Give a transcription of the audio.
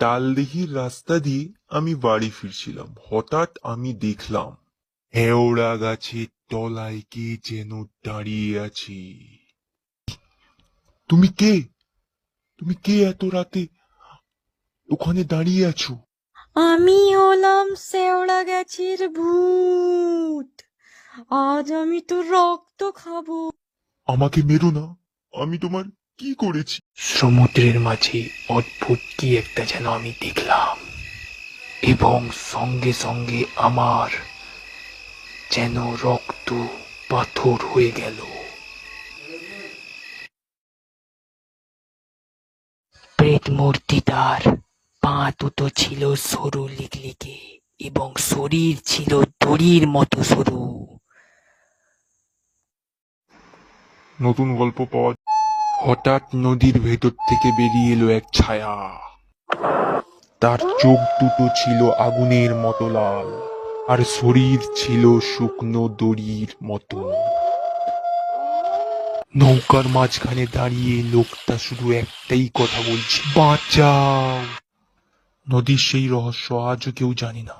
তালদিঘির রাস্তা দিয়ে আমি বাড়ি ফিরছিলাম, হঠাৎ আমি দেখলাম হেওড়া গাছের তলায় কে যেন দাঁড়িয়ে আছে। তুমি কে? তুমি কে এত রাতে ওখানে দাঁড়িয়ে আছো? আমি হলাম শেওড়া গাছের ভূত। আজ আমি তোর রক্ত খাবো। আমাকে মেরো না, আমি তোমার কি করেছি? সমুদ্রের মাঝে অদ্ভুত কি একটা যেন আমি দেখলাম, এবং সঙ্গে সঙ্গে আমার যেন রক্ত পাথর হয়ে গেল। প্রেত মূর্তিটার পা দুটো ছিল সরু লিকলিকে, এবং শরীর ছিল দড়ির মতো সরু। নতুন গল্প পাওয়া। হঠাৎ নদীর ভেতর থেকে বেরিয়ে এলো এক ছায়া। তার চোখ দুটো ছিল আগুনের মতো লাল, আর শরীর ছিল শুকনো দড়ির মতো। নৌকার মাঝখানে দাঁড়িয়ে লোকটা শুধু একটাই কথা বলছে, বাঁচাও। নদীর সেই রহস্য আজও কেউ জানে না।